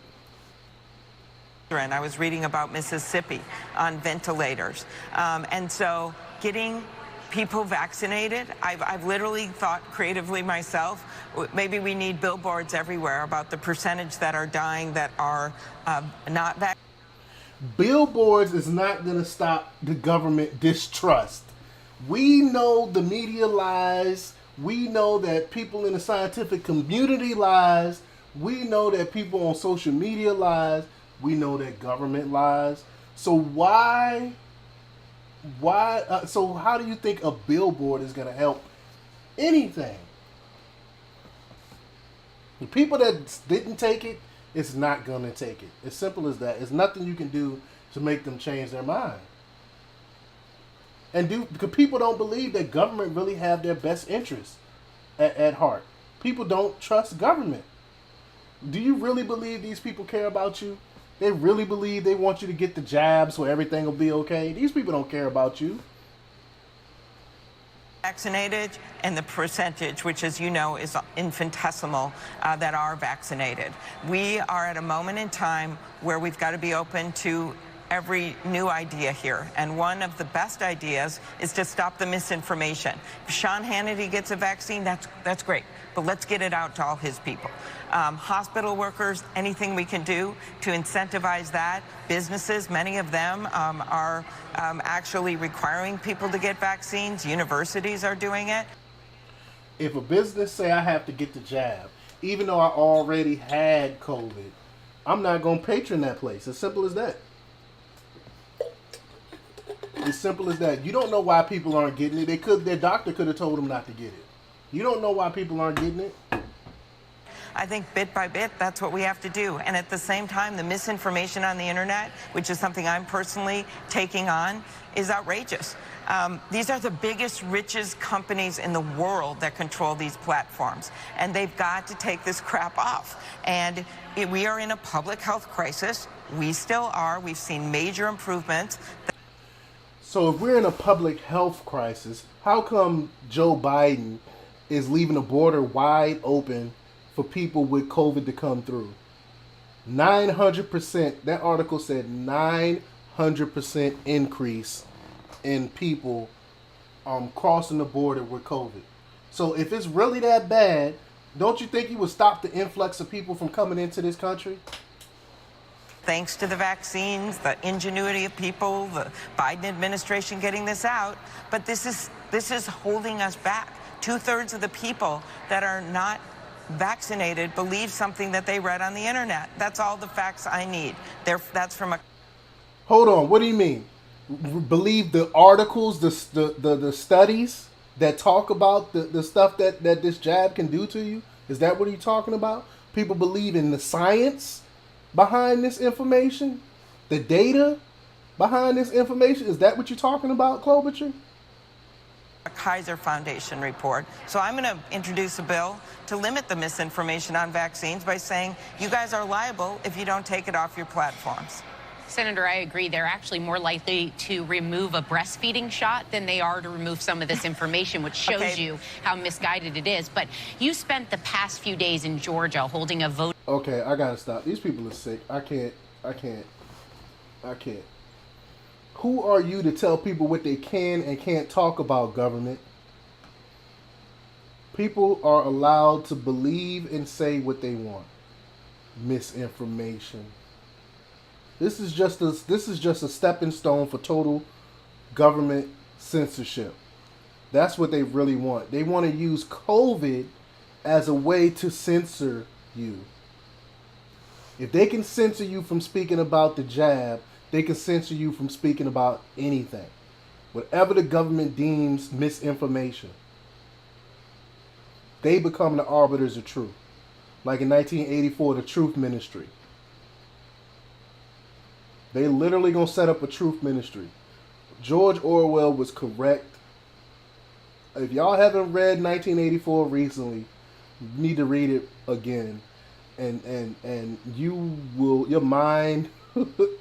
And I was reading about Mississippi on ventilators. And so getting people vaccinated, I've literally thought creatively myself, maybe we need billboards everywhere about the percentage that are dying that are not vaccinated. Billboards is not going to stop the government distrust. We know the media lies. We know that people in the scientific community lies. We know that people on social media lies. We know that government lies. So so how do you think a billboard is going to help anything? The people that didn't take it, it's not going to take it. As simple as that. There's nothing you can do to make them change their mind. And because people don't believe that government really have their best interests at heart. People don't trust government. Do you really believe these people care about you? They really believe they want you to get the jab so everything will be okay? These people don't care about you. Vaccinated, and the percentage, which, as you know, is infinitesimal, that are vaccinated. We are at a moment in time where we've got to be open to every new idea here. And one of the best ideas is to stop the misinformation. If Sean Hannity gets a vaccine, that's great. But let's get it out to all his people. Hospital workers, anything we can do to incentivize that. Businesses, many of them are actually requiring people to get vaccines. Universities are doing it. If a business say I have to get the jab, even though I already had COVID, I'm not going to patron that place. As simple as that. As as simple as that. You don't know why people aren't getting it. Their doctor could have told them not to get it. You don't know why people aren't getting it. I think bit by bit, that's what we have to do. And at the same time, the misinformation on the internet, which is something I'm personally taking on, is outrageous. These are the biggest, richest companies in the world that control these platforms. And they've got to take this crap off. And we are in a public health crisis. We still are. We've seen major improvements. So if we're in a public health crisis, how come Joe Biden is leaving the border wide open for people with COVID to come through? 900%. That article said 900% increase in people crossing the border with COVID. So if it's really that bad, don't you think you would stop the influx of people from coming into this country? Thanks to the vaccines, the ingenuity of people, the Biden administration getting this out. But this is holding us back. 2/3 of the people that are not vaccinated believe something that they read on the internet. That's all the facts I need. That's from a... Hold on, what do you mean? Believe the articles, the studies that talk about the stuff that this jab can do to you? Is that what you're talking about? People believe in the science behind this information? The data behind this information? Is that what you're talking about, Klobuchar? A Kaiser Foundation report. So I'm going to introduce a bill to limit the misinformation on vaccines by saying you guys are liable if you don't take it off your platforms. Senator, I agree. They're actually more likely to remove a breastfeeding shot than they are to remove some of this information, which shows you how misguided it is. But you spent the past few days in Georgia holding a vote. Okay, I gotta stop. These people are sick. I can't. Who are you to tell people what they can and can't talk about, government? People are allowed to believe and say what they want. Misinformation. This is just a stepping stone for total government censorship. That's what they really want. They want to use COVID as a way to censor you. If they can censor you from speaking about the jab, they can censor you from speaking about anything. Whatever the government deems misinformation, they become the arbiters of truth. Like in 1984, the Truth Ministry. They literally gonna set up a truth ministry. George Orwell was correct. If y'all haven't read 1984 recently, you need to read it again. And you will, your mind,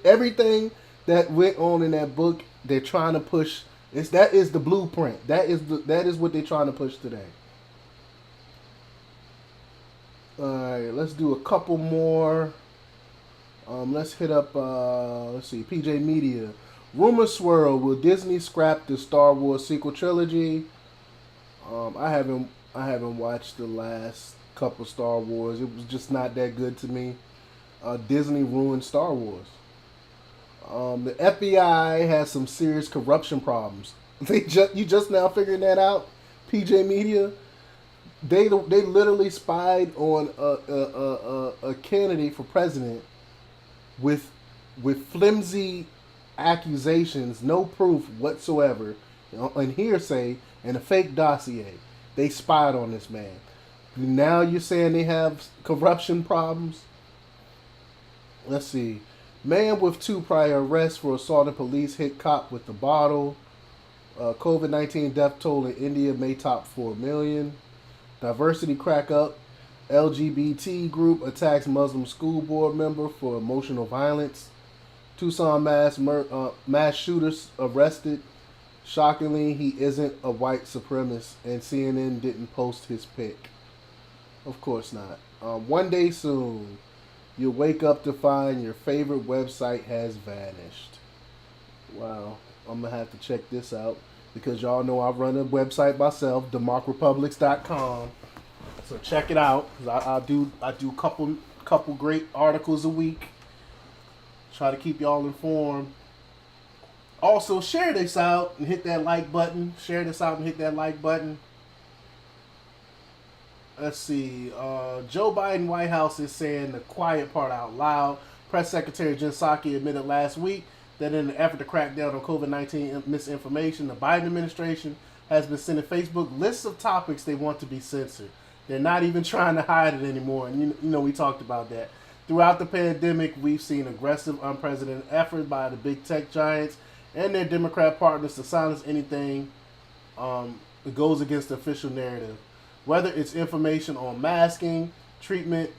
everything that went on in that book, they're trying to push. That is the blueprint. That is what they're trying to push today. All right, let's do a couple more. Let's hit up, let's see, PJ Media. Rumor swirl, will Disney scrap the Star Wars sequel trilogy? I haven't watched the last couple Star Wars. It was just not that good to me. Disney ruined Star Wars. The FBI has some serious corruption problems. You just now figuring that out, PJ Media? They literally spied on a candidate for president with flimsy accusations, no proof whatsoever, and hearsay, and a fake dossier. They spied on this man. Now you're saying they have corruption problems? Let's see. Man with 2 prior arrests for assaulting police hit cop with the bottle. COVID-19 death toll in India may top 4 million. Diversity crack up. LGBT group attacks Muslim school board member for emotional violence. Tucson mass shooters arrested. Shockingly, he isn't a white supremacist, and CNN didn't post his pic. Of course not. One day soon, you'll wake up to find your favorite website has vanished. Wow. I'm going to have to check this out because y'all know I run a website myself, DEMOCREPUBLIX.com. So check it out. I do couple great articles a week. Try to keep y'all informed. Also, share this out and hit that like button. Share this out and hit that like button. Let's see. Joe Biden White House is saying the quiet part out loud. Press Secretary Jen Psaki admitted last week that in an effort to crack down on COVID-19 misinformation, the Biden administration has been sending Facebook lists of topics they want to be censored. They're not even trying to hide it anymore. And you know, we talked about that. Throughout the pandemic, we've seen aggressive, unprecedented efforts by the big tech giants and their Democrat partners to silence anything that goes against the official narrative. Whether it's information on masking, treatment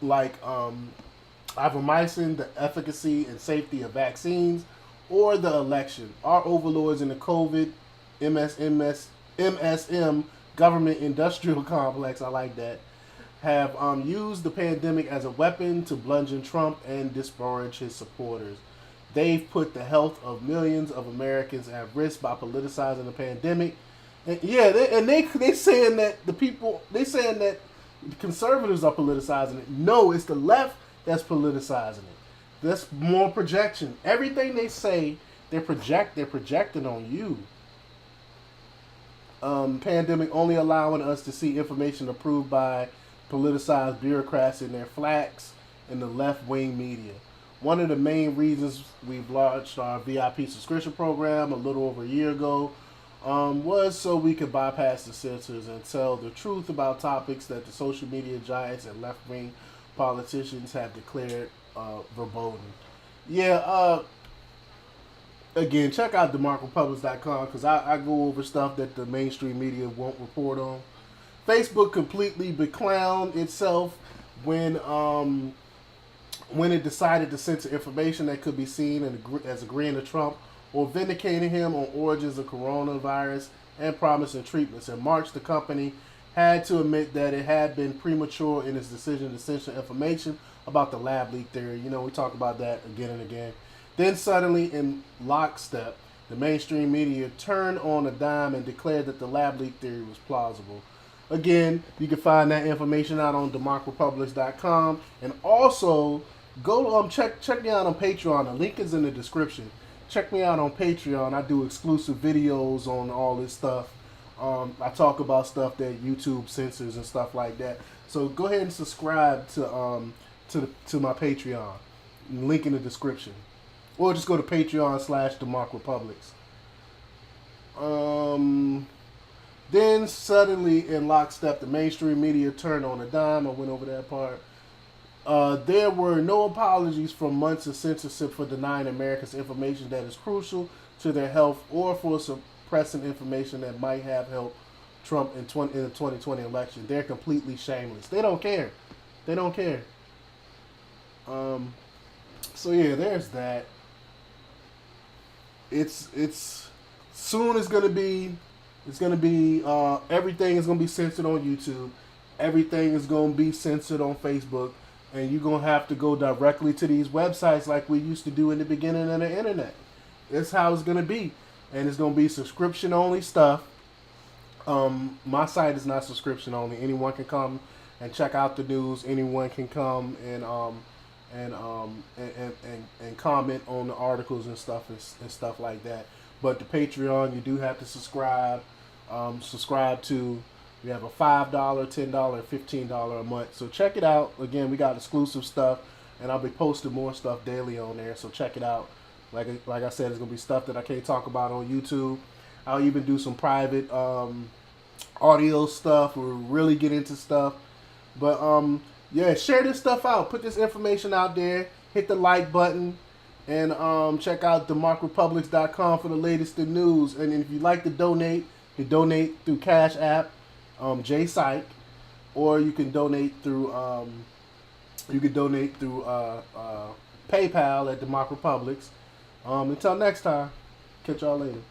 like ivermectin, the efficacy and safety of vaccines, or the election, our overlords in the COVID, MSM, government industrial complex, I like that, have used the pandemic as a weapon to bludgeon Trump and disparage his supporters. They've put the health of millions of Americans at risk by politicizing the pandemic. And yeah, they saying that they saying that conservatives are politicizing it. No, it's the left that's politicizing it. That's more projection. Everything they say, they're projecting on you. Pandemic only allowing us to see information approved by politicized bureaucrats in their flacks in the left-wing media. One of the main reasons we've launched our VIP subscription program a little over a year ago was so we could bypass the censors and tell the truth about topics that the social media giants and left-wing politicians have declared verboten. Yeah, again, check out DEMOCREPUBLIX.com because I go over stuff that the mainstream media won't report on. Facebook completely beclowned itself when it decided to censor information that could be seen as agreeing to Trump or vindicating him on origins of coronavirus and promising treatments. In March, the company had to admit that it had been premature in its decision to censor information about the lab leak theory. You know, we talk about that again and again. Then suddenly, in lockstep, the mainstream media turned on a dime and declared that the lab leak theory was plausible. Again, you can find that information out on DEMOCREPUBLIX.com, and also go check me out on Patreon. The link is in the description. Check me out on Patreon. I do exclusive videos on all this stuff. I talk about stuff that YouTube censors and stuff like that. So go ahead and subscribe to my Patreon. Link in the description. Or just go to Patreon/DEMOCREPUBLIX. Then suddenly in lockstep, the mainstream media turned on a dime. I went over that part. There were no apologies for months of censorship for denying Americans information that is crucial to their health or for suppressing information that might have helped Trump in the 2020 election. They're completely shameless. They don't care. They don't care. So yeah, there's that. It's soon it's gonna be everything is gonna be censored on YouTube. Everything is gonna be censored on Facebook, and you're gonna have to go directly to these websites like we used to do in the beginning of the internet. That's how it's gonna be, and it's gonna be subscription only stuff. My site is not subscription only. Anyone can come and check out the news. Anyone can come and comment on the articles and stuff like that. But the Patreon, you do have to subscribe. Subscribe to. We have a $5, $10, $15 a month. So check it out. Again, we got exclusive stuff, and I'll be posting more stuff daily on there. So check it out. Like I said, it's gonna be stuff that I can't talk about on YouTube. I'll even do some private audio stuff. We'll really get into stuff. But yeah, share this stuff out. Put this information out there. Hit the like button. And check out DEMOCREPUBLIX.com for the latest in news. And if you'd like to donate, you can donate through Cash App, JPsych, or you can donate through PayPal at DEMOCREPUBLIX. Until next time, catch y'all later.